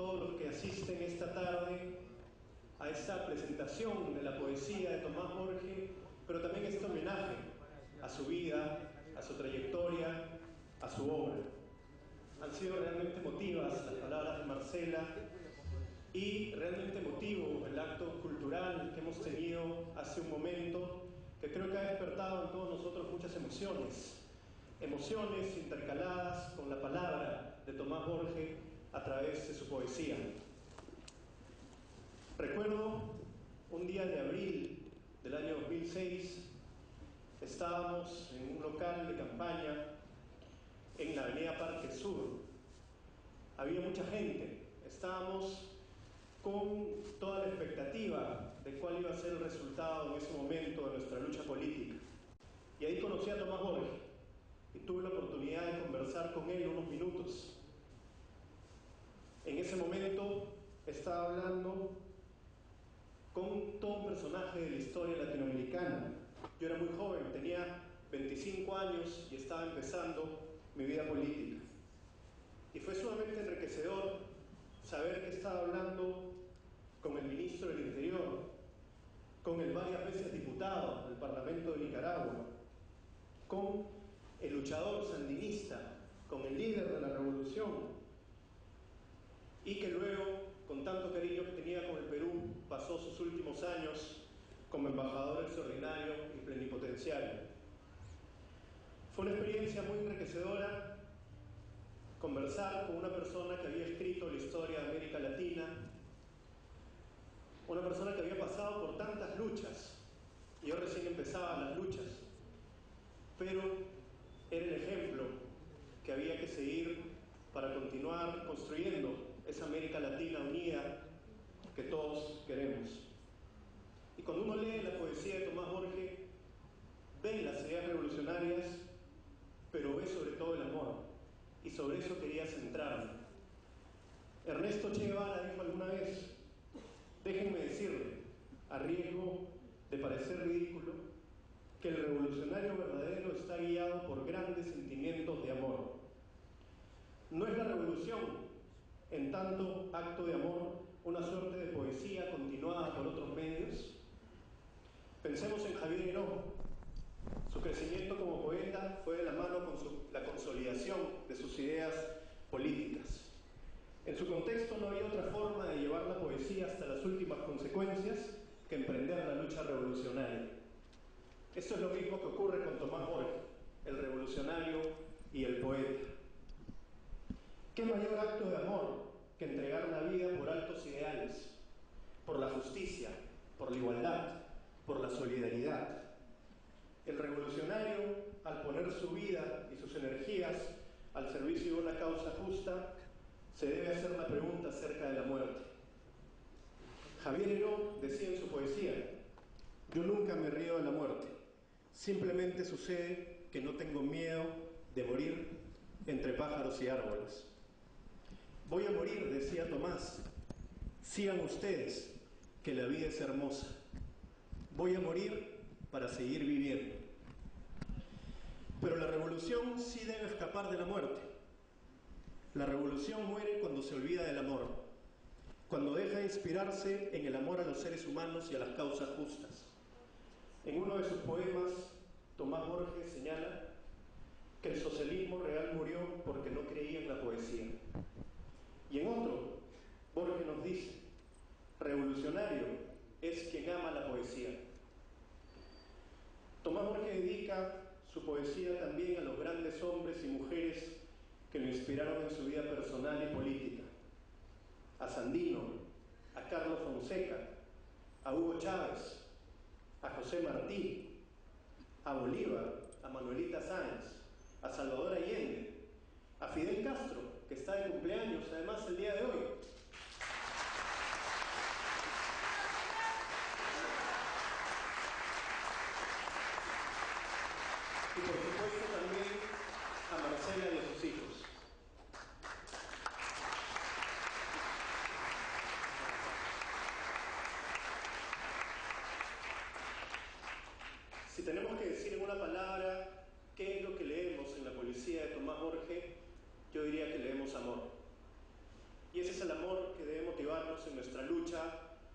todos los que asisten esta tarde a esta presentación de la poesía de Tomás Borges, pero también este homenaje a su vida, a su trayectoria, a su obra. Han sido realmente emotivas las palabras de Marcela y realmente emotivo el acto cultural que hemos tenido hace un momento, que creo que ha despertado en todos nosotros muchas emociones intercaladas con la palabra de Tomás Borges a través de su poesía. Recuerdo un día de abril del año 2006, estábamos en un local de campaña en la avenida Parque Sur. Había mucha gente, estábamos con toda la expectativa de cuál iba a ser el resultado en ese momento de nuestra lucha política. Y ahí conocí a Tomás Borges y tuve la oportunidad de conversar con él unos minutos. En ese momento estaba hablando con todo un personaje de la historia latinoamericana. Yo era muy joven, tenía 25 años y estaba empezando mi vida política. Y fue sumamente enriquecedor saber que estaba hablando con el ministro del Interior, con el varias veces diputado del Parlamento de Nicaragua, con el luchador sandinista, con el líder de la revolución, y que luego, con tanto cariño que tenía con el Perú, pasó sus últimos años como embajador extraordinario y plenipotenciario. Fue una experiencia muy enriquecedora conversar con una persona que había escrito la historia de América Latina, una persona que había pasado por tantas luchas, y yo recién empezaba las luchas, pero era el ejemplo que había que seguir para continuar construyendo esa América Latina unida que todos queremos. Y cuando uno lee la poesía de Tomás Borges, ve las ideas revolucionarias, pero ve sobre todo el amor, y sobre eso quería centrarme. Ernesto Che Guevara dijo alguna vez: déjenme decirle, a riesgo de parecer ridículo, que el revolucionario verdadero está guiado por grandes sentimientos de amor. No es la revolución, en tanto acto de amor, una suerte de poesía continuada por otros medios. Pensemos en Javier Heró. Su crecimiento como poeta fue de la mano con la consolidación de sus ideas políticas. En su contexto no había otra forma de llevar la poesía hasta las últimas consecuencias que emprender la lucha revolucionaria. Esto es lo mismo que ocurre con Tomás Borges, el revolucionario y el poeta. ¿Qué mayor acto de amor que entregar la vida por altos ideales, por la justicia, por la igualdad, por la solidaridad? El revolucionario, al poner su vida y sus energías al servicio de una causa justa, se debe hacer la pregunta acerca de la muerte. Javier Heró decía en su poesía: yo nunca me río de la muerte, simplemente sucede que no tengo miedo de morir entre pájaros y árboles. Voy a morir, decía Tomás, sigan ustedes, que la vida es hermosa. Voy a morir para seguir viviendo. Pero la revolución sí debe escapar de la muerte. La revolución muere cuando se olvida del amor, cuando deja de inspirarse en el amor a los seres humanos y a las causas justas. En uno de sus poemas, Tomás Borges señala que el socialismo real murió porque no creía en la poesía. Y en otro, Borges nos dice: revolucionario es quien ama la poesía. Tomás Borges dedica su poesía también a los grandes hombres y mujeres que lo inspiraron en su vida personal y política: a Sandino, a Carlos Fonseca, a Hugo Chávez, a José Martí, a Bolívar, a Manuelita Sáenz, a Salvador Allende, a Fidel Castro, que está de cumpleaños además el día de hoy, y por supuesto también a Marcela y a sus hijos. Si tenemos que decir en una palabra qué es lo que leemos en la poesía de Tomás Borges, yo diría que leemos amor. Y ese es el amor que en nuestra lucha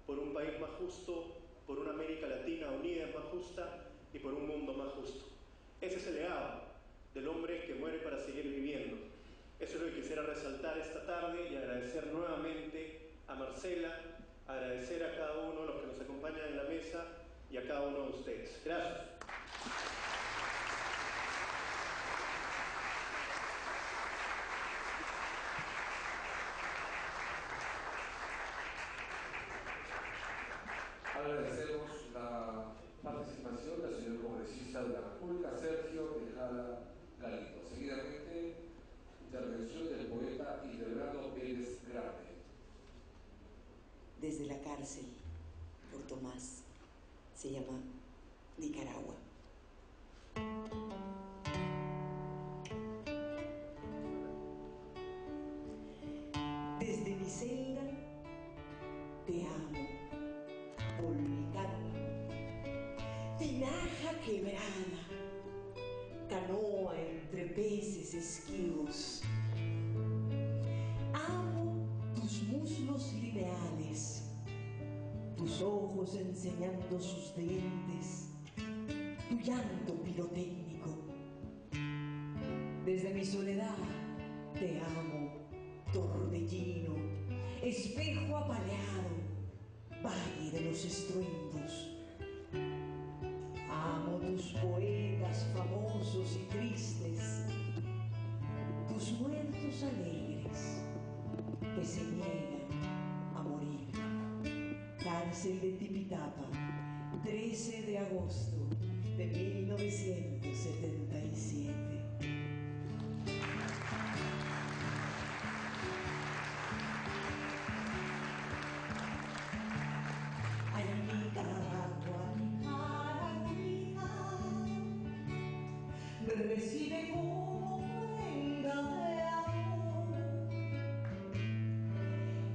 por un país más justo, por una América Latina unida y más justa y por un mundo más justo. Ese es el legado del hombre que muere para seguir viviendo. Eso es lo que quisiera resaltar esta tarde y agradecer nuevamente a Marcela, agradecer a cada uno de los que nos acompañan en la mesa y a cada uno de ustedes. Gracias. Agradecemos la participación del señor congresista de la República, Sergio Tejada Galindo. Seguidamente, intervención del poeta Hildebrando Pérez Grande. Desde la cárcel, por Tomás, se llama Nicaragua. Desde mi celda te amo, volcán, tinaja quebrada, canoa entre peces esquivos. Amo tus muslos lineales, tus ojos enseñando sus dientes, tu llanto pirotécnico. Desde mi soledad te amo, torbellino, espejo apaleado, valle de los estruendos. Amo tus poetas famosos y tristes, tus muertos alegres que se niegan a morir. Cárcel de Tipitapa, 13 de agosto de 1977. Ay, Nicaragua, Nicaragüita, me recibe como venga de amor.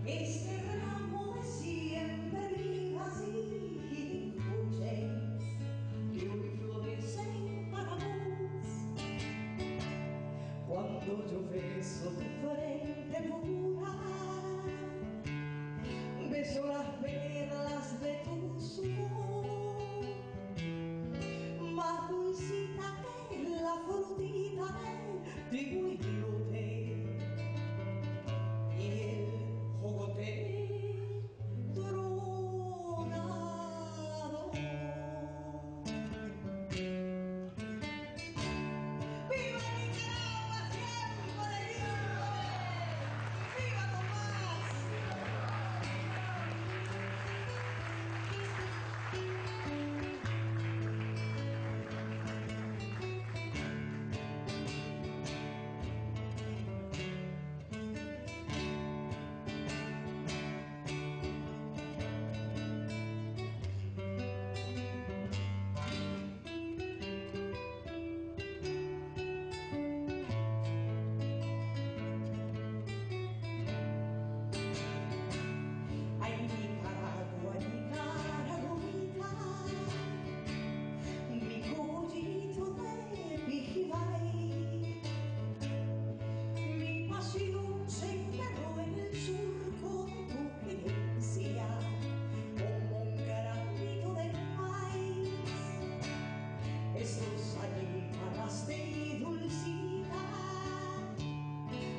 Este ramo de 100 verijas y coches que hoy florecen para vos. Cuando yo beso tu frente pura, beso las perlas de tu sudor, más dulcita que la frutita del tigüilote y el jogote tronado. ¡Viva Nicaragua siempre libre! ¡Viva Tomás! Ay, Nicaragua, Nicaragüita, mi cogollito de Pijibay, mi pasión se enterró en el surco de tu querencia como un granito de maíz. Esos alíparas de dulcita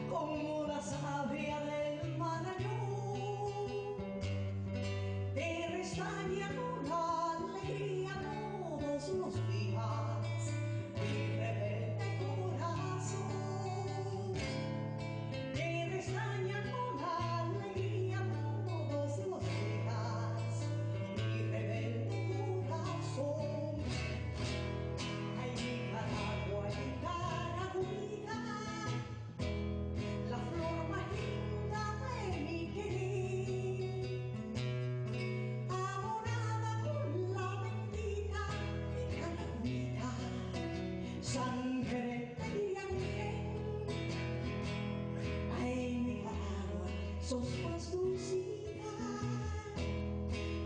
como la savia del Marañón, te restaña con alegría todos los días, mi rebelde corazón. Te restaña con alegría todos los días, mi rebelde corazón. Ay, Nicaragua, Nicaragüita, la flor más linda de mi querer, adorada con la bendita Nicaragüita, sangre de Yangel. Ay, Nicaragua, sos más dulcita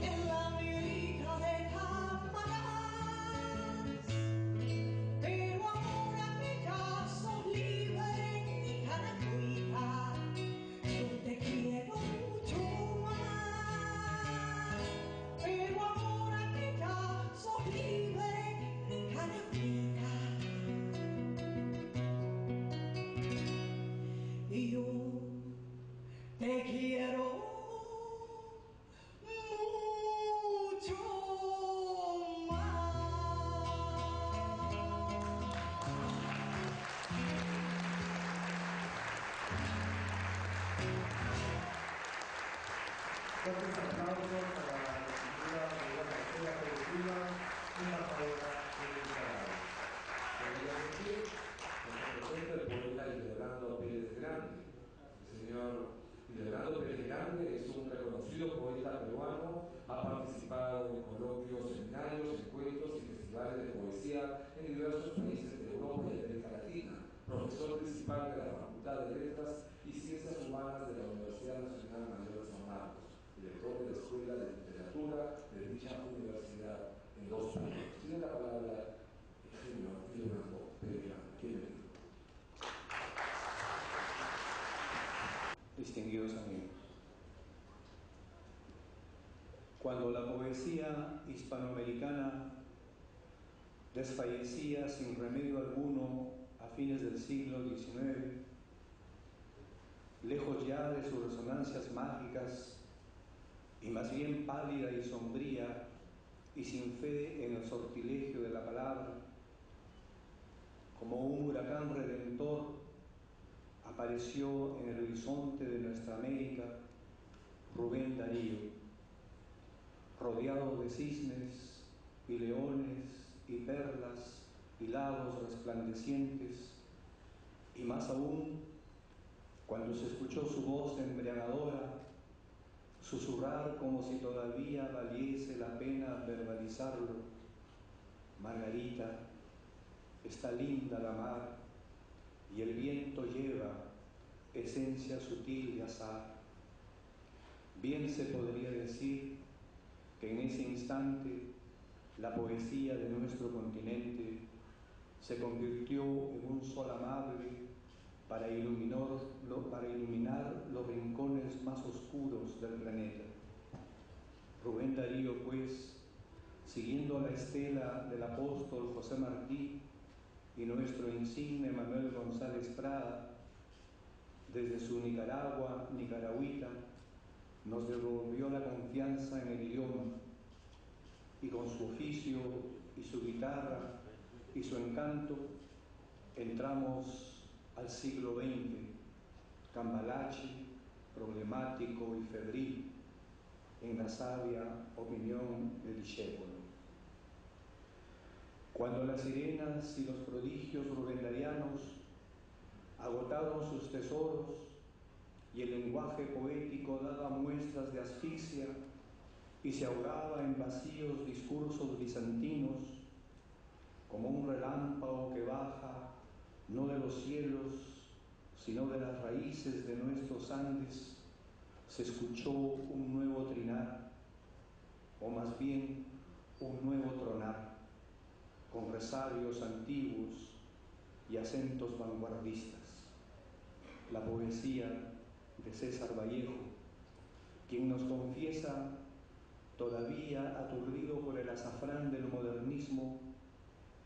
que la mielita de Tamarás. Pero ahora que ya sos libre, Nicaragüita, yo te quiero mucho más. Fuertes aplausos para la escritura de la tercera colectiva, embajadora de Nicaragua. Seguidamente, nos presenta el poeta Hildebrando Pérez Grande. El señor Hildebrando Pérez Grande es un reconocido poeta peruano, ha participado en coloquios, seminarios, encuentros y festivales de poesía en diversos países de Europa y América Latina, profesor principal de la Facultad de Letras y Ciencias Humanas de la Universidad Nacional Mayor de San Marcos, director de la Escuela de Literatura de dicha universidad en 2 años. Tiene la palabra el señor Hildebrando Pérez Grande. Bienvenido. Distinguidos amigos, cuando la poesía hispanoamericana desfallecía sin remedio alguno a fines del siglo XIX, lejos ya de sus resonancias mágicas y más bien pálida y sombría y sin fe en el sortilegio de la palabra, como un huracán redentor apareció en el horizonte de nuestra América Rubén Darío, rodeado de cisnes y leones y perlas y lagos resplandecientes, y más aún cuando se escuchó su voz embriagadora susurrar como si todavía valiese la pena verbalizarlo: Margarita, está linda la mar y el viento lleva esencia sutil de azahar. Bien se podría decir que en ese instante la poesía de nuestro continente se convirtió en un sol amable para iluminar los rincones más oscuros del planeta. Rubén Darío, pues, siguiendo la estela del apóstol José Martí y nuestro insigne Manuel González Prada, desde su Nicaragua nicaragüita, nos devolvió la confianza en el idioma, y con su oficio y su guitarra y su encanto entramos al siglo XX, cambalache, problemático y febril, en la sabia opinión del discípulo. Cuando las sirenas y los prodigios rubendarianos agotaron sus tesoros y el lenguaje poético daba muestras de asfixia y se ahogaba en vacíos discursos bizantinos, como un relámpago que baja no de los cielos, sino de las raíces de nuestros Andes, se escuchó un nuevo trinar, o más bien un nuevo tronar, con resabios antiguos y acentos vanguardistas. La poesía de César Vallejo, quien nos confiesa, todavía aturdido por el azafrán del modernismo,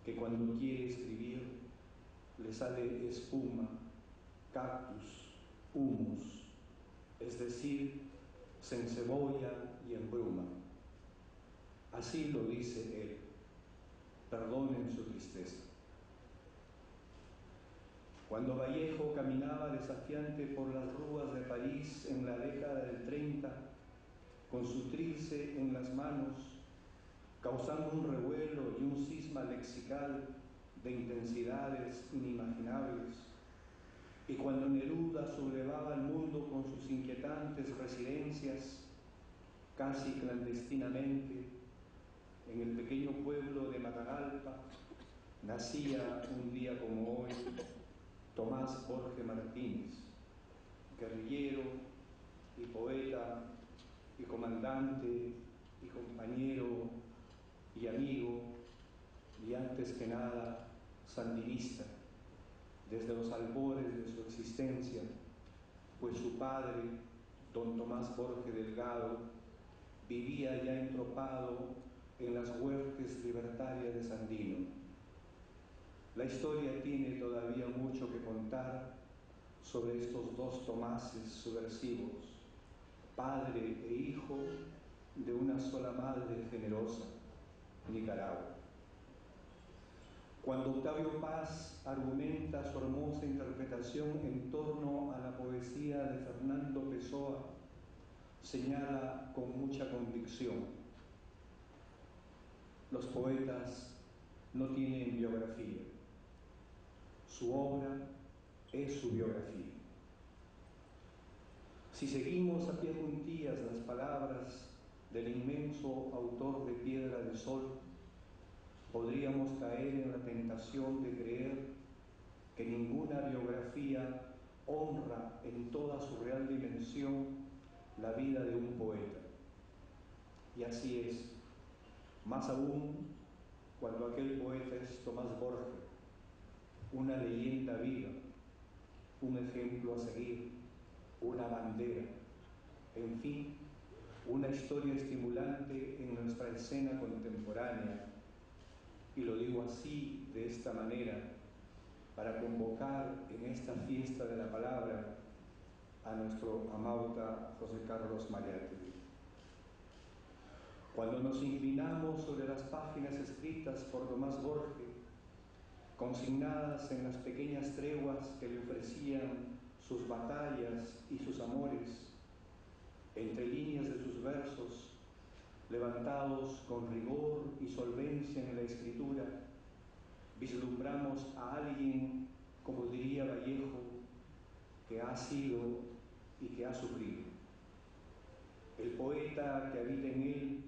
que cuando quiere escribir le sale espuma, cactus, humus, es decir, se encebolla y embruma. Así lo dice él. Perdonen su tristeza. Cuando Vallejo caminaba desafiante por las ruas de París en la década del 30, con su trilce en las manos, causando un revuelo y un cisma lexical de intensidades inimaginables, y cuando Neruda sublevaba al mundo con sus inquietantes residencias, casi clandestinamente, en el pequeño pueblo de Matagalpa, nacía un día como hoy Tomás Jorge Martínez, guerrillero y poeta y comandante y compañero y amigo, y antes que nada sandinista, desde los albores de su existencia, pues su padre, don Tomás Jorge Delgado, vivía ya entropado en las huertes libertarias de Sandino. La historia tiene todavía mucho que contar sobre estos dos Tomases subversivos, padre e hijo de una sola madre generosa, Nicaragua. Cuando Octavio Paz argumenta su hermosa interpretación en torno a la poesía de Fernando Pessoa, señala con mucha convicción: los poetas no tienen biografía, su obra es su biografía. Si seguimos a pie juntillas las palabras del inmenso autor de Piedra de Sol, podríamos caer en la tentación de creer que ninguna biografía honra en toda su real dimensión la vida de un poeta. Y así es, más aún cuando aquel poeta es Tomás Borges, una leyenda viva, un ejemplo a seguir, una bandera, en fin, una historia estimulante en nuestra escena contemporánea. Y lo digo así, de esta manera, para convocar en esta fiesta de la palabra a nuestro amauta José Carlos Mariátegui. Cuando nos inclinamos sobre las páginas escritas por Tomás Borges, consignadas en las pequeñas treguas que le ofrecían sus batallas y sus amores, entre líneas de sus versos, levantados con rigor y solvencia en la escritura, vislumbramos a alguien, como diría Vallejo, que ha sido y que ha sufrido. El poeta que habita en él,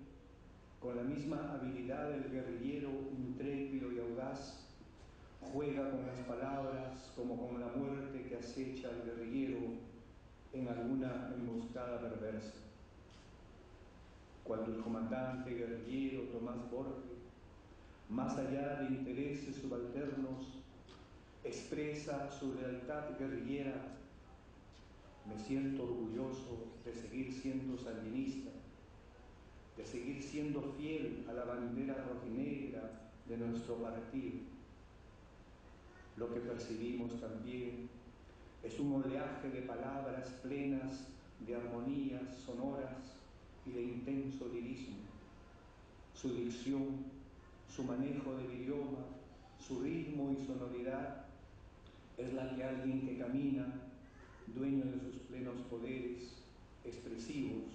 con la misma habilidad del guerrillero intrépido y audaz, juega con las palabras como con la muerte que acecha al guerrillero en alguna emboscada perversa. Cuando el comandante guerrillero Tomás Borges, más allá de intereses subalternos, expresa su lealtad guerrillera: me siento orgulloso de seguir siendo sandinista, de seguir siendo fiel a la bandera rojinegra de nuestro partido. Lo que percibimos también es un oleaje de palabras plenas de armonías sonoras y de intenso lirismo. Su dicción, su manejo del idioma, su ritmo y sonoridad es la que alguien que camina, dueño de sus plenos poderes, expresivos,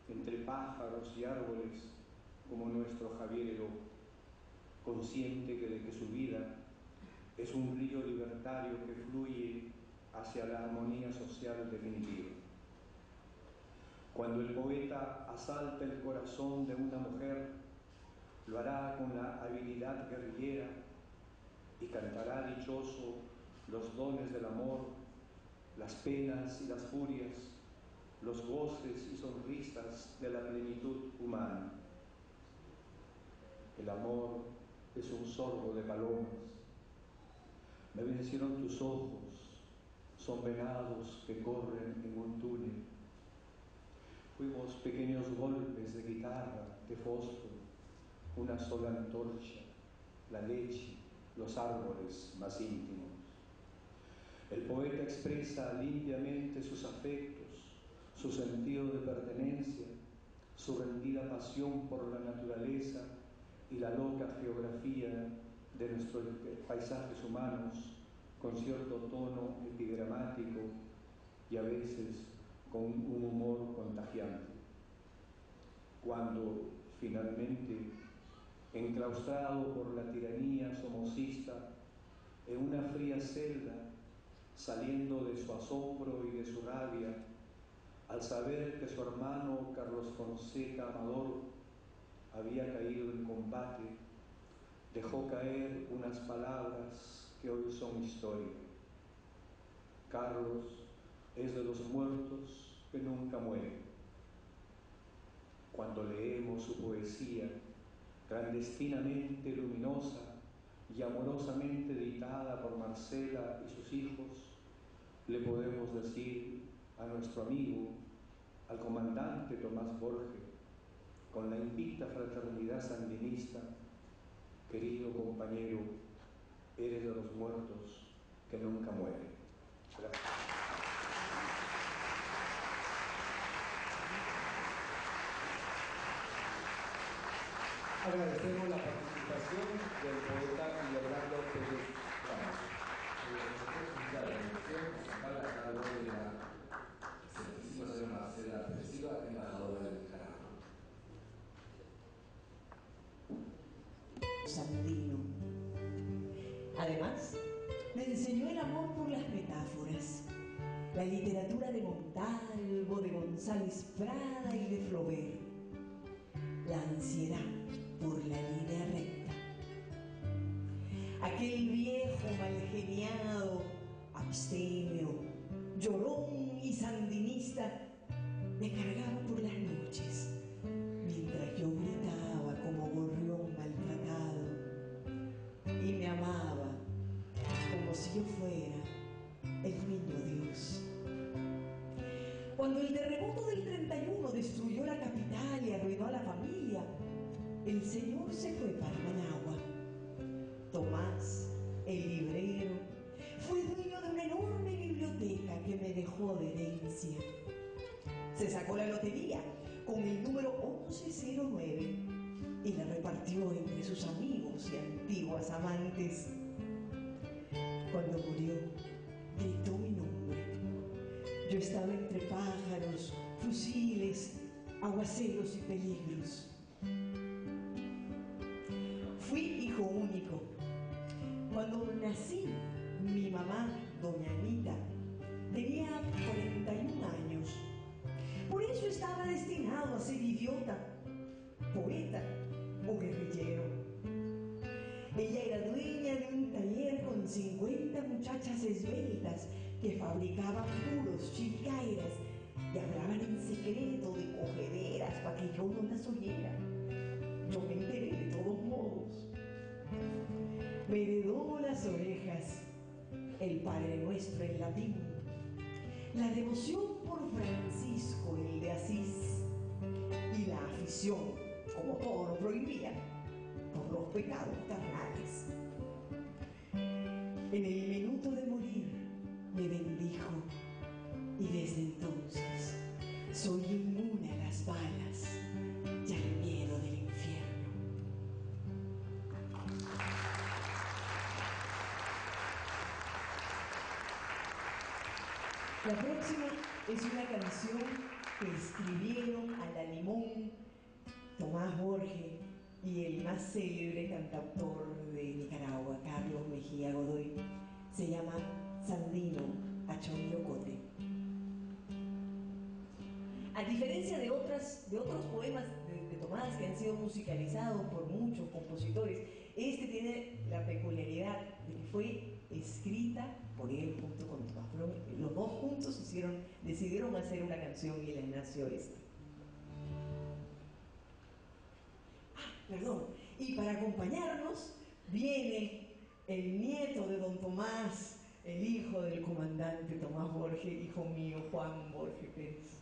entre pájaros y árboles, como nuestro Javier Heró, consciente de que su vida es un río libertario que fluye hacia la armonía social definitiva. Cuando el poeta asalta el corazón de una mujer, lo hará con la habilidad guerrillera y cantará dichoso los dones del amor, las penas y las furias, los goces y sonrisas de la plenitud humana. El amor es un sorbo de palomas. Me vencieron tus ojos, son venados que corren en un túnel. Fuimos pequeños golpes de guitarra, de fósforo, una sola antorcha, la leche, los árboles más íntimos. El poeta expresa limpiamente sus afectos, su sentido de pertenencia, su rendida pasión por la naturaleza y la loca geografía de nuestros paisajes humanos, con cierto tono epigramático y a veces con un humor contagiante. Cuando, finalmente, enclaustrado por la tiranía somocista en una fría celda, saliendo de su asombro y de su rabia, al saber que su hermano Carlos Fonseca Amador había caído en combate, dejó caer unas palabras que hoy son historia. Carlos es de los muertos que nunca mueren. Cuando leemos su poesía, clandestinamente luminosa y amorosamente editada por Marcela y sus hijos, le podemos decir a nuestro amigo, al comandante Tomás Borges, con la invicta fraternidad sandinista: querido compañero, eres de los muertos que nunca mueren. Gracias. Agradecemos la participación del poeta Leonardo Pérez Ramos. La dirección está a cargo de la excelentísima señora Marcela Pérez Silva en la metáforas. La literatura de Montalvo, de González Prada y de Flaubert. La ansiedad por la línea recta. Aquel viejo malgeniado, abstemio, llorón y sandinista me cargaba por las noches, mientras yo gritaba como gorrión maltratado, y me amaba como si yo fuera el niño Dios. Cuando el terremoto del 31 destruyó la capital y arruinó a la familia, el Señor se fue para Managua. Tomás, el librero, fue dueño de una enorme biblioteca que me dejó de herencia. Se sacó la lotería con el número 1109 y la repartió entre sus amigos y antiguas amantes. Cuando murió, gritó mi nombre. Yo estaba entre pájaros, fusiles, aguaceros y peligros. Fui hijo único. Cuando nací, mi mamá, doña Anita, tenía 41 años. Por eso estaba destinado a ser idiota, poeta o guerrillero. Ella era dueña de un taller con 50 muchachas esbeltas que fabricaban puros, chicairas y hablaban en secreto de cogederas para que yo no las oyera. Yo me enteré de todos modos. Me heredó las orejas, el Padre Nuestro en latín, la devoción por Francisco el de Asís y la afición, como todo lo prohibía, por los pecados carnales. En el minuto de morir me bendijo y desde entonces soy inmune a las balas y al miedo del infierno. La próxima es una canción que escribieron a la limón Tomás Borges y el más célebre cantautor de Nicaragua, Carlos Mejía Godoy. Se llama Sandino Achoniocote. A diferencia de otros poemas de Tomás que han sido musicalizados por muchos compositores, este tiene la peculiaridad de que fue escrita por él junto con Tomás. Los dos juntos decidieron hacer una canción y les nació esta. Perdón. Y para acompañarnos viene el nieto de don Tomás, el hijo del comandante Tomás Borges, hijo mío, Juan Borges Pérez.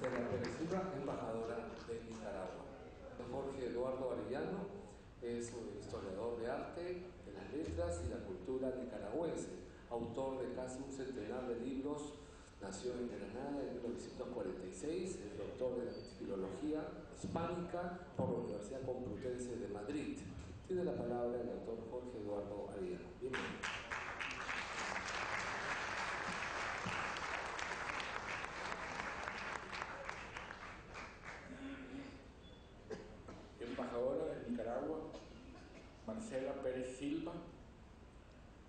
Marcela Pérez Silva, embajadora de Nicaragua. Don Jorge Eduardo Arellano es un historiador de arte, de las letras y la cultura nicaragüense, autor de casi un centenar de libros. Nació en Granada en 1946, es doctor de filología hispánica por la Universidad Complutense de Madrid. Tiene la palabra el doctor Jorge Eduardo Arellano. Bienvenido. Embajadora de Nicaragua, Marcela Pérez Silva,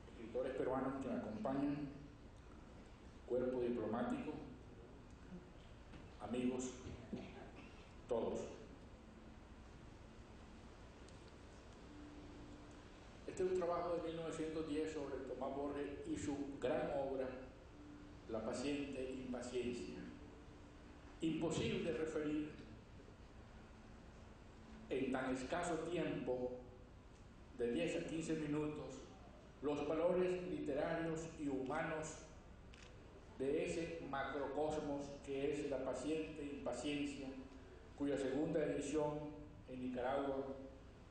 escritores peruanos que me acompañan, cuerpo diplomático, amigos, todos. Este es un trabajo de 1910 sobre Tomás Borges y su gran obra, La paciente impaciencia. Imposible referir en tan escaso tiempo, de 10 a 15 minutos, los valores literarios y humanos de ese macrocosmos que es La paciente impaciencia, cuya segunda edición en Nicaragua,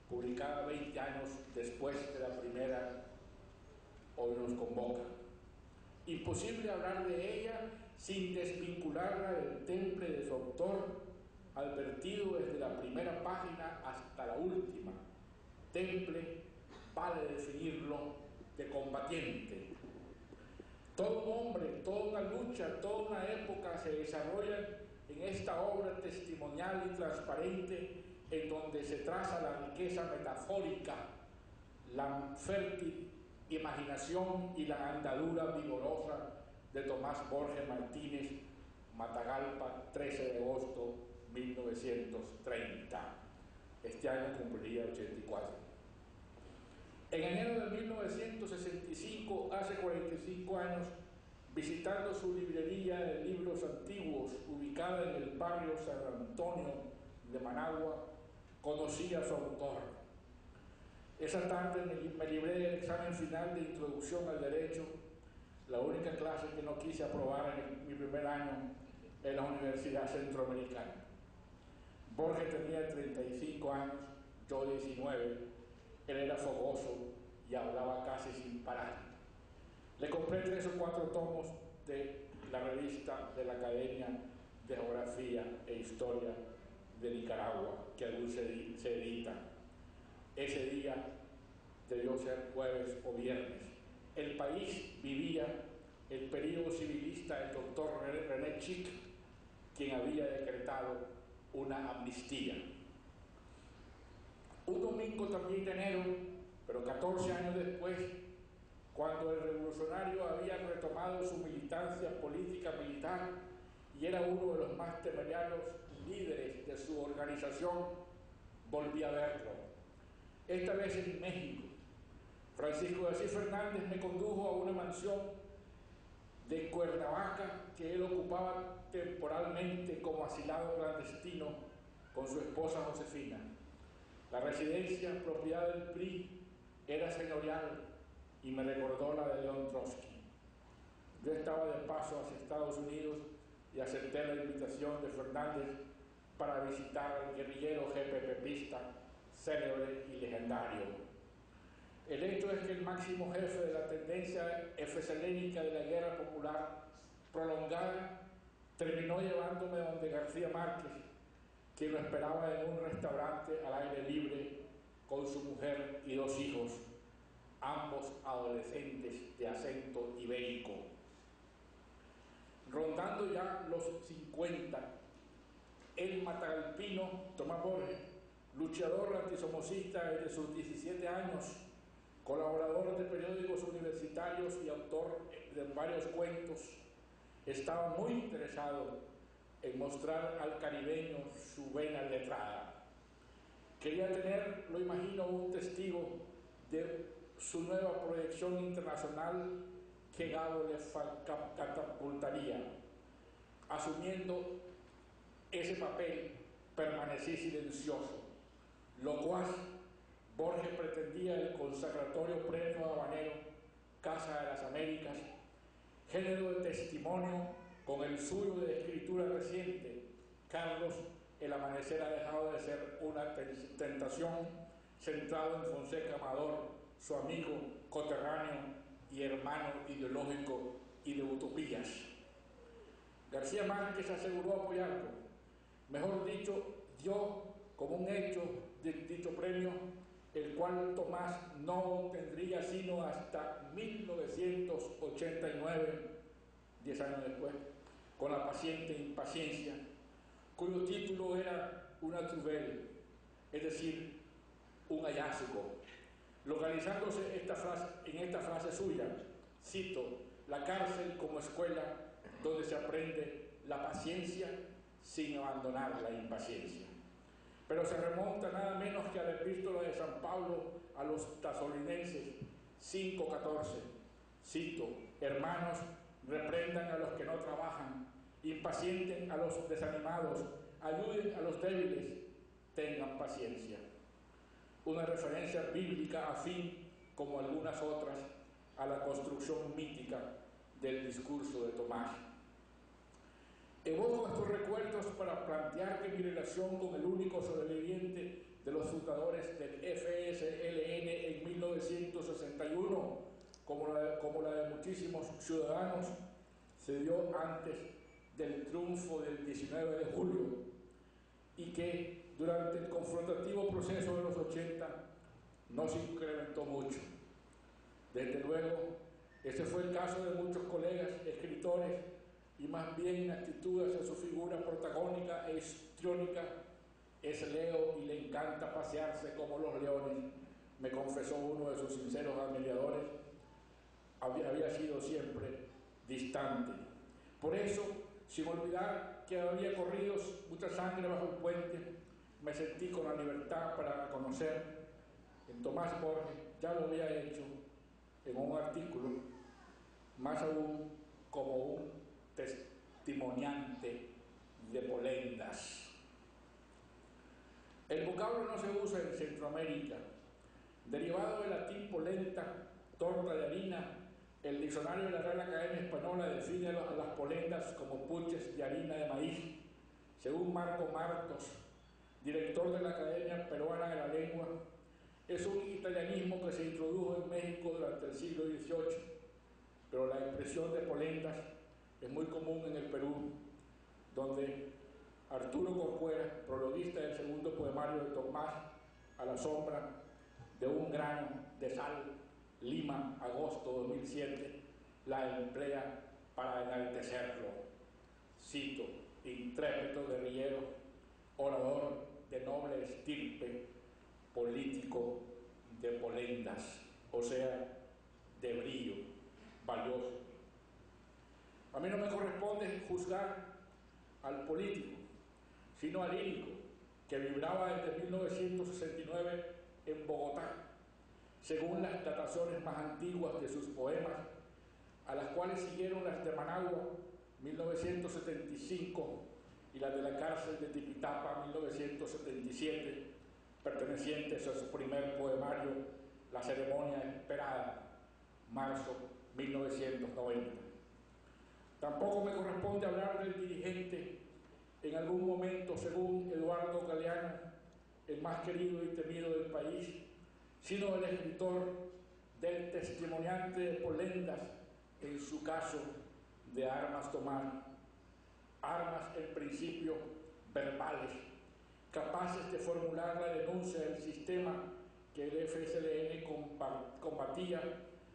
publicada 20 años después de la primera, hoy nos convoca. Imposible hablar de ella sin desvincularla del temple de su autor, advertido desde la primera página hasta la última. Temple, vale definirlo, de combatiente. Todo un hombre, toda una lucha, toda una época se desarrollan en esta obra testimonial y transparente, en donde se traza la riqueza metafórica, la fértil imaginación y la andadura vigorosa de Tomás Borges Martínez, Matagalpa, 13 de agosto 1930. Este año cumpliría 84. En enero de 1965, hace 45 años, visitando su librería de libros antiguos, ubicada en el barrio San Antonio de Managua, conocí a su autor. Esa tarde me libré del examen final de introducción al derecho, la única clase que no quise aprobar en mi primer año en la Universidad Centroamericana. Borges tenía 35 años, yo 19, él era fogoso y hablaba casi sin parar. Le compré 3 o 4 tomos de la revista de la Academia de Geografía e Historia de Nicaragua, que aún se edita. Ese día debió ser jueves o viernes. El país vivía el período civilista del doctor René Chic, quien había decretado una amnistía. Un domingo también de enero, pero 14 años después, cuando el revolucionario había retomado su militancia política militar y era uno de los más temerarios líderes de su organización, volví a verlo. Esta vez en México. Francisco de Asís Fernández me condujo a una mansión de Cuernavaca que él ocupaba temporalmente como asilado clandestino con su esposa Josefina. La residencia, propiedad del PRI, era señorial y me recordó la de León Trotsky. Yo estaba de paso hacia Estados Unidos y acepté la invitación de Fernández para visitar al guerrillero jefe pepista, célebre y legendario. El hecho es que el máximo jefe de la tendencia efeselénica de la guerra popular prolongada terminó llevándome donde García Márquez, quien lo esperaba en un restaurante al aire libre con su mujer y 2 hijos, ambos adolescentes de acento ibérico. Rondando ya los 50, el matagalpino Tomás Borges, luchador antisomocista desde sus 17 años, colaborador de periódicos universitarios y autor de varios cuentos, estaba muy interesado en mostrar al caribeño su vena letrada. Quería tener, lo imagino, un testigo de su nueva proyección internacional que Gabo le catapultaría. Asumiendo ese papel, permanecí silencioso. Locuaz, Borges pretendía el consagratorio premio habanero Casa de las Américas, género de testimonio con el suyo de escritura reciente, Carlos, el amanecer ha dejado de ser una tentación centrado en Fonseca Amador, su amigo, coterráneo y hermano ideológico y de utopías. García Márquez aseguró apoyarlo, mejor dicho, dio como un hecho de dicho premio, el cual Tomás no obtendría sino hasta 1989, 10 años después, con La paciente impaciencia, cuyo título era una trouvaille, es decir, un hallazgo, localizándose en esta frase suya, cito, la cárcel como escuela donde se aprende la paciencia sin abandonar la impaciencia. Pero se remonta nada menos que a la epístola de San Pablo a los tesalonicenses 5:14. Cito, hermanos, reprendan a los que no trabajan, impacienten a los desanimados, ayuden a los débiles, tengan paciencia. Una referencia bíblica afín, como algunas otras, a la construcción mítica del discurso de Tomás. Evoco estos recuerdos para plantear que mi relación con el único sobreviviente de los fundadores del FSLN en 1961, como la de muchísimos ciudadanos, se dio antes del triunfo del 19 de julio y que durante el confrontativo proceso de los 80 no se incrementó mucho. Desde luego, ese fue el caso de muchos colegas escritores y más bien en actitud hacia su figura protagónica e histriónica es Leo y le encanta pasearse como los leones, me confesó uno de sus sinceros admiradores, había sido siempre distante. Por eso, sin olvidar que había corrido mucha sangre bajo el puente, me sentí con la libertad para reconocer en Tomás Borges, ya lo había hecho en un artículo, más aún como un testimoniante de polendas. El vocablo no se usa en Centroamérica. Derivado del latín polenta, torta de harina, el diccionario de la Real Academia Española define a las polendas como puches de harina de maíz. Según Marco Martos, director de la Academia Peruana de la Lengua, es un italianismo que se introdujo en México durante el siglo XVIII, pero la expresión de polendas es muy común en el Perú, donde Arturo Corcuera, prologuista del segundo poemario de Tomás, A la sombra de un grano de sal, Lima, agosto 2007, la emplea para enaltecerlo. Cito, intrépido guerrillero, orador de noble estirpe, político de polendas, o sea, de brillo, valioso. A mí no me corresponde juzgar al político, sino al lírico, que vibraba desde 1969 en Bogotá, según las dataciones más antiguas de sus poemas, a las cuales siguieron las de Managua, 1975, y las de la cárcel de Tipitapa, 1977, pertenecientes a su primer poemario, La ceremonia esperada, marzo 1990. Tampoco me corresponde hablar del dirigente, en algún momento, según Eduardo Galeano, el más querido y temido del país, sino del escritor, del testimoniante de polendas, en su caso de Armas Tomás. Armas, en principio, verbales, capaces de formular la denuncia del sistema que el FSLN combatía,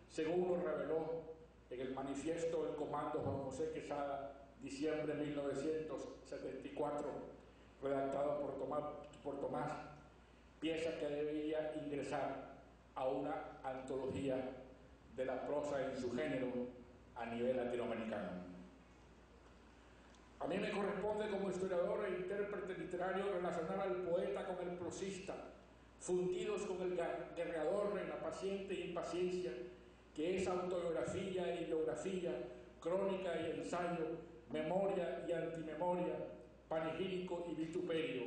según lo reveló en el manifiesto del Comando Juan José Quesada, diciembre de 1974, redactado por Tomás, pieza que debería ingresar a una antología de la prosa en su género a nivel latinoamericano. A mí me corresponde como historiador e intérprete literario relacionar al poeta con el prosista, fundidos con el guerreador en La paciente impaciencia, que es autobiografía y biografía, crónica y ensayo, memoria y antimemoria, panegírico y vituperio.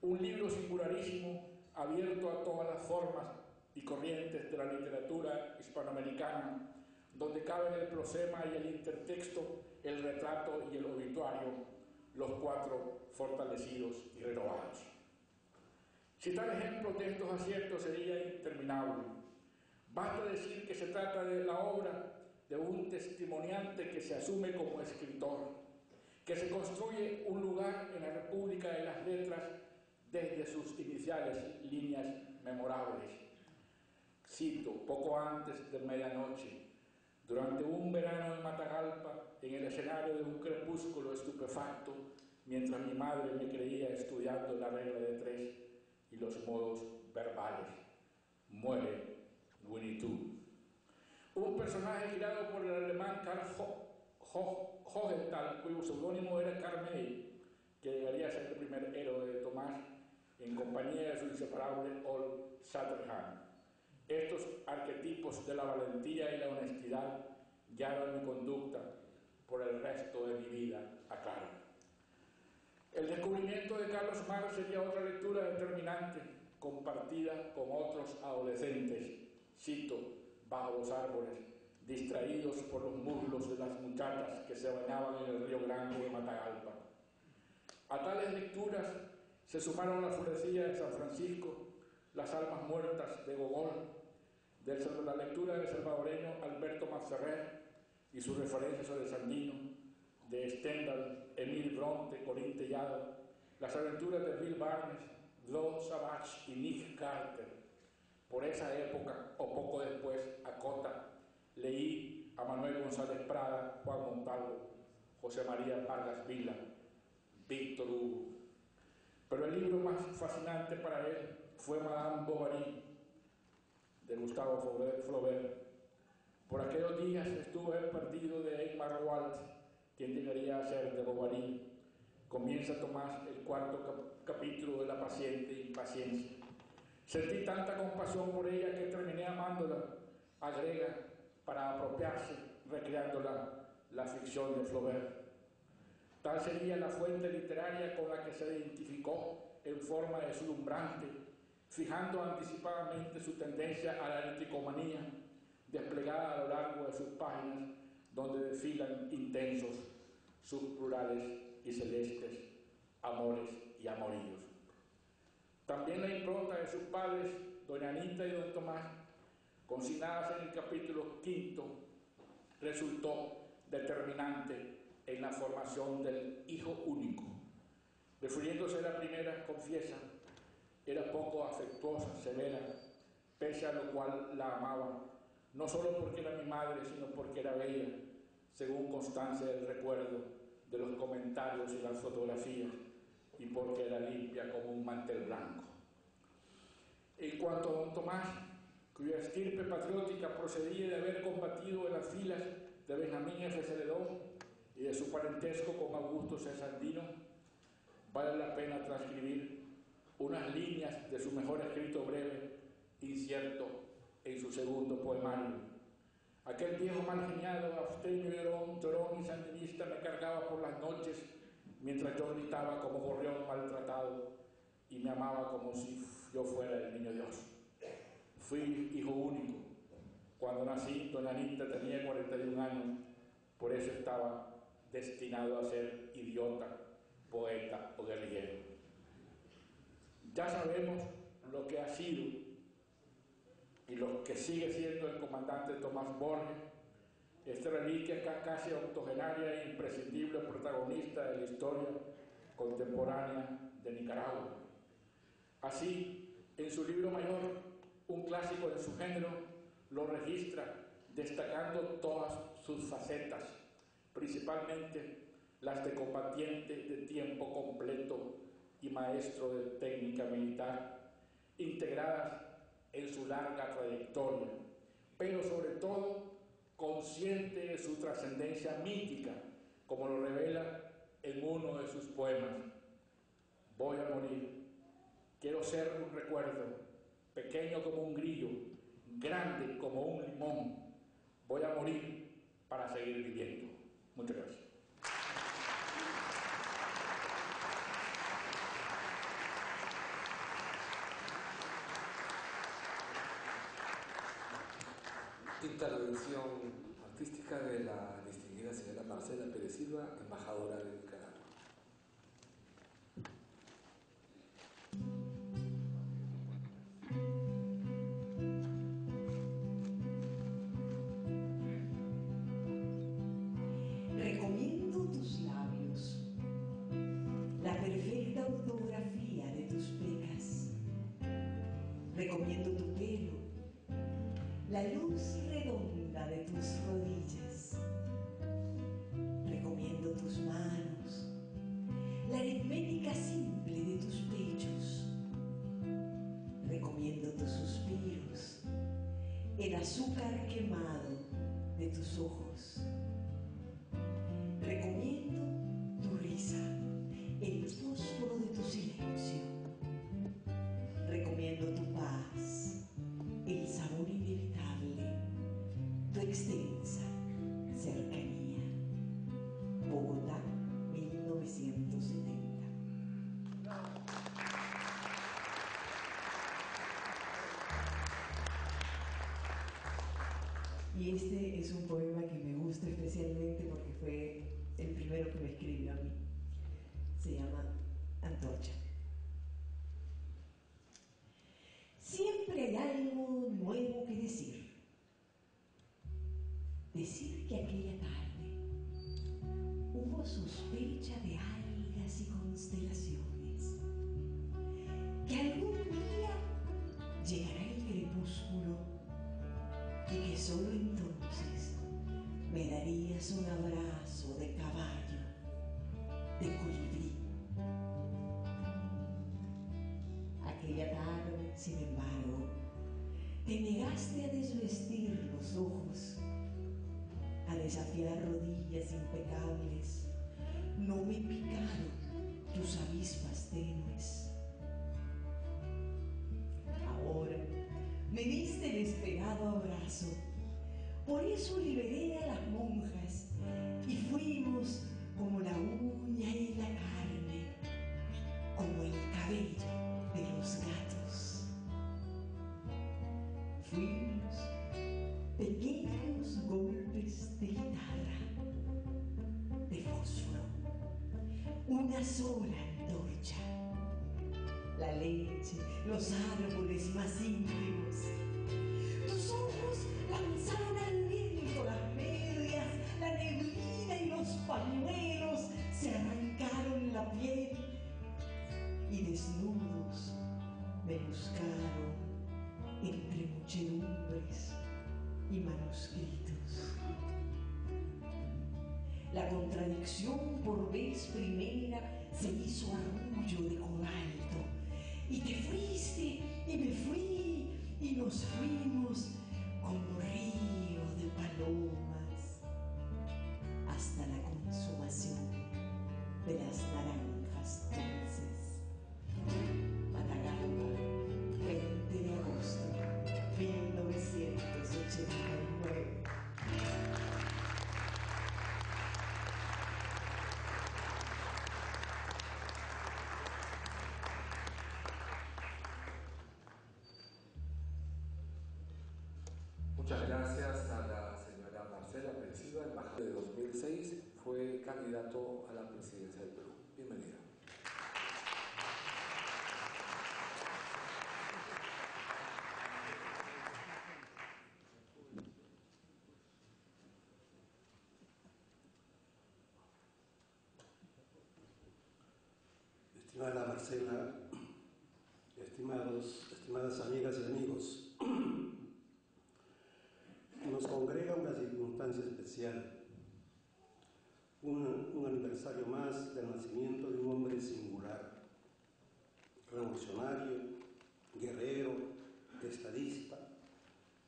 Un libro singularísimo, abierto a todas las formas y corrientes de la literatura hispanoamericana, donde caben el prosema y el intertexto, el retrato y el obituario, los 4 fortalecidos y renovados. Citar ejemplos de estos aciertos sería interminable. Basta decir que se trata de la obra de un testimoniante que se asume como escritor, que se construye un lugar en la República de las Letras desde sus iniciales líneas memorables. Cito, poco antes de medianoche, durante un verano en Matagalpa, en el escenario de un crepúsculo estupefacto, mientras mi madre me creía estudiando la regla de 3 y los modos verbales, muere Winnie Pooh. Un personaje creado por el alemán Karl Hohenthal, cuyo seudónimo era Carmey, que llegaría a ser el primer héroe de Tomás en compañía de su inseparable Old Shatterhand. Estos arquetipos de la valentía y la honestidad guiaron mi conducta por el resto de mi vida a Clara. El descubrimiento de Carlos Marx sería otra lectura determinante, compartida con otros adolescentes, cito, bajo los árboles, distraídos por los muslos de las muchachas que se bañaban en el río Grande de Matagalpa. A tales lecturas se sumaron la florecilla de San Francisco, las almas muertas de Gogol, la lectura del salvadoreño Alberto Masferrer y sus referencias sobre Sandino, de Stendhal, Emile Bronte, Corín Tellado, las aventuras de Bill Barnes, Lord Savage y Nick Carter. Por esa época, o poco después, acota, leí a Manuel González Prada, Juan Montalvo, José María Vargas Vila, Víctor Hugo. Pero el libro más fascinante para él fue Madame Bovary, de Gustavo Flaubert. Por aquellos días estuve perdido de Eymar Roald, quien llegaría a ser de Bovary. Comienza Tomás el 4º capítulo de La paciente impaciencia. Sentí tanta compasión por ella que terminé amándola, agrega, para apropiarse, recreándola, la ficción de Flaubert. Tal sería la fuente literaria con la que se identificó en forma deslumbrante, fijando anticipadamente su tendencia a la eroticomanía, desplegada a lo largo de sus páginas, donde desfilan intensos sus plurales y celestes amores y amoríos. También la impronta de sus padres, doña Anita y don Tomás, consignadas en el capítulo 5, resultó determinante en la formación del hijo único. Refiriéndose a la primera, confiesa, era poco afectuosa, severa, pese a lo cual la amaba, no solo porque era mi madre, sino porque era bella, según constancia del recuerdo de los comentarios y las fotografías, y porque era limpia como un mantel blanco. En cuanto a don Tomás, cuya estirpe patriótica procedía de haber combatido en las filas de Benjamín F. Celedón y de su parentesco con Augusto C. Sandino, vale la pena transcribir unas líneas de su mejor escrito breve, incierto en su segundo poemario. Aquel viejo mal geniado, abstemio, llorón y sandinista me cargaba por las noches mientras yo gritaba como gorrión maltratado y me amaba como si yo fuera el niño Dios. Fui hijo único. Cuando nací, doña Anita tenía 41 años, por eso estaba destinado a ser idiota, poeta o guerrillero. Ya sabemos lo que ha sido y lo que sigue siendo el comandante Tomás Borges, esta reliquia casi octogenaria e imprescindible protagonista de la historia contemporánea de Nicaragua. Así, en su libro mayor, un clásico de su género, lo registra destacando todas sus facetas, principalmente las de combatiente de tiempo completo y maestro de técnica militar, integradas en su larga trayectoria, pero sobre todo consciente de su trascendencia mítica, como lo revela en uno de sus poemas. Voy a morir, quiero ser un recuerdo, pequeño como un grillo, grande como un limón. Voy a morir para seguir viviendo. Muchas gracias. Intervención artística de la distinguida señora Marcela Pérez Silva, embajadora de Nicaragua. recomiendo tu pelo, la luz redonda de tus rodillas, recomiendo tus manos, la aritmética simple de tus pechos, recomiendo tus suspiros, el azúcar quemado de tus ojos, recomiendo tu risa, el fósforo de tu silencio, recomiendo tu paz, el sabor inevitable, tu extensa cercanía. Bogotá, 1970. Y este es un poema que me gusta especialmente porque fue el primero que me escribió a mí. Se llama Antorcha. Siempre hay algo nuevo que decir. Decir que aquella tarde hubo sospecha de algas y constelaciones, que algún día llegará el crepúsculo y que solo entonces me darías un abrazo de caballo, de colibrí. Aquella tarde, sin embargo, te negaste a desvestir los ojos, a desafiar rodillas impecables. No me picaron tus avispas tenues. Ahora me diste el esperado abrazo, por eso liberé a las monjas y fuimos como la uña y la carne, como el cabello de los gatos. Fuimos pequeños golpes de guitarra, de fósforo, una sola antorcha, la leche, los árboles más íntimos, tus ojos lanzaron al viento las medias, la neblina y los pañuelos se arrancaron la piel y desnudos me buscaron entre muchedumbres y manuscritos. La contradicción por vez primera se hizo arrullo de cobalto, y te fuiste y me fui y nos fuimos como río de palomas hasta la consumación de las naranjas dulces. Matagalpa, 20 de agosto, 1989. Muchas gracias a la señora Marcela Pérez Silva, embajadora de 2006, fue candidato a la presidencia del Perú. Bienvenida. Estimada Marcela, estimadas amigas y amigos, nos congrega una circunstancia especial, un aniversario más del nacimiento de un hombre singular, revolucionario, guerrero, estadista,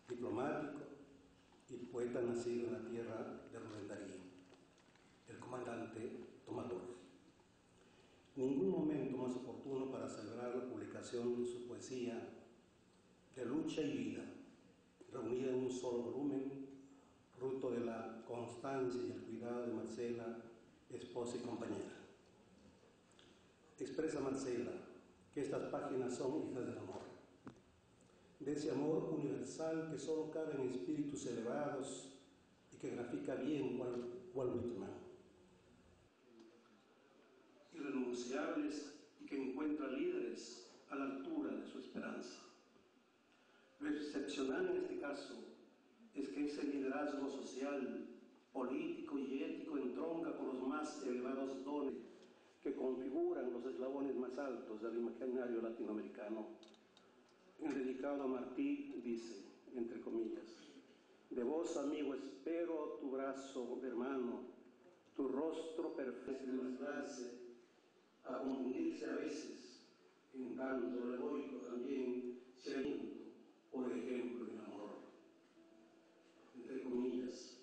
diplomático y poeta nacido en la tierra de Rubén Darío, el comandante Tomás Borges. Ningún momento más oportuno para celebrar la publicación de su poesía de lucha y vida, reunida en un solo volumen, fruto de la constancia y el cuidado de Marcela, esposa y compañera. Expresa Marcela que estas páginas son hijas del amor, de ese amor universal que solo cabe en espíritus elevados y que grafica bien cual Whitman, irrenunciables y que encuentra líderes a la altura de su esperanza. Lo excepcional en este caso es que ese liderazgo social, político y ético entronca con los más elevados dones que configuran los eslabones más altos del imaginario latinoamericano. En el delicado Martí dice, entre comillas, de vos, amigo, espero tu brazo, hermano, tu rostro perfecto, mezclarse, a confundirse a veces, en tanto lo heroico también, siendo, por ejemplo, en amor. Entre comillas,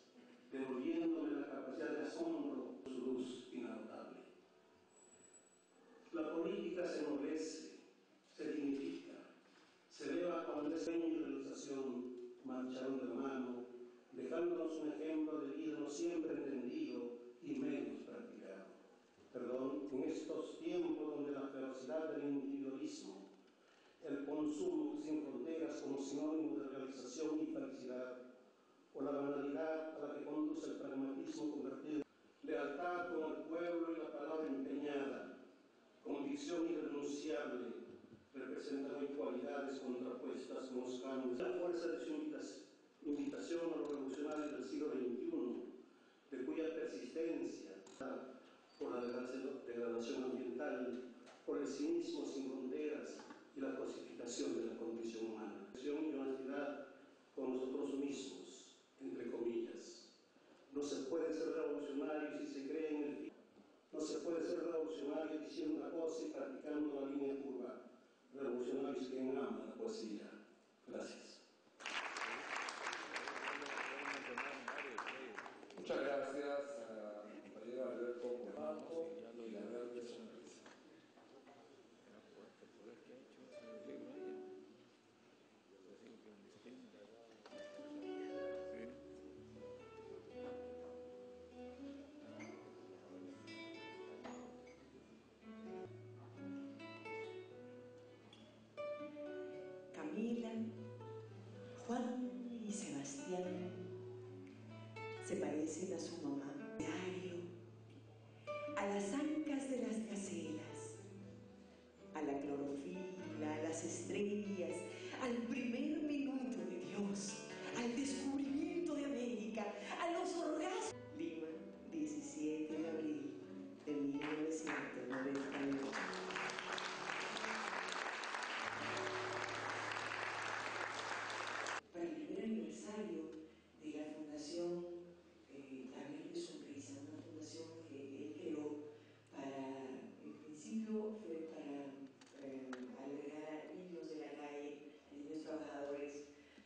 devolviéndome la capacidad de asombro, su luz inagotable. La política se ennoblece, se dignifica, se eleva cuando el sueño y realización marcharon de la mano, dejándonos un ejemplo de vida no siempre entendido y menos practicado. Perdón, en estos tiempos donde la ferocidad del individualismo, el consumo sin fronteras como sinónimo de realización y felicidad, o la banalidad a la que conduce el pragmatismo convertido, lealtad con el pueblo y la palabra empeñada, convicción irrenunciable, representan cualidades contrapuestas con los cambios. La fuerza de su invitación a los revolucionarios del siglo XXI, de cuya persistencia, por la degradación ambiental, por el cinismo sin fronteras y la cosificación de la condición humana. Y honestidad con nosotros mismos, entre comillas. No se puede ser revolucionario si se cree en el fin. No se puede ser revolucionario diciendo una cosa y practicando la línea curva. Revolucionario es quien ama la poesía. Gracias. Muchas gracias a mi compañero Alberto Corbajo y a Alberto Sonrisa. Camila, Juan y Sebastián se parecen a su mamá, diario, a las ancas de las gacelas, a la clorofila, a las estrellas, al primer minuto de Dios, al descubrimiento de América, a los orgasmos. Lima, 17 de abril de 1998. Para el primer aniversario de la Fundación La Verde Sonrisa, una fundación que él creó para, en principio fue para albergar a niños de la calle, a niños trabajadores,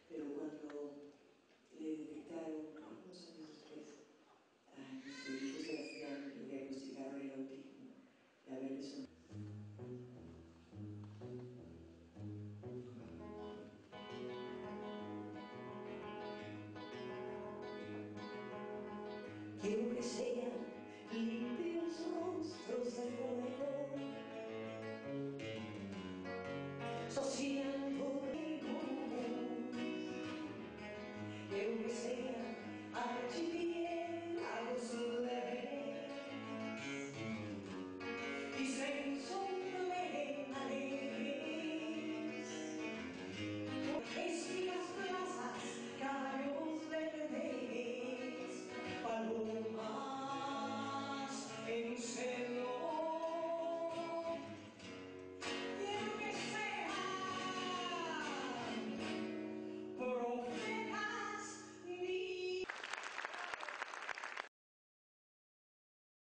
pero cuando le detectaron, unos años después, a nuestro hijo Sebastián, le diagnosticaron el autismo. La Verde Sonrisa. Quiero que sean limpios rostros del bodegón, sociando en común. Quiero que sean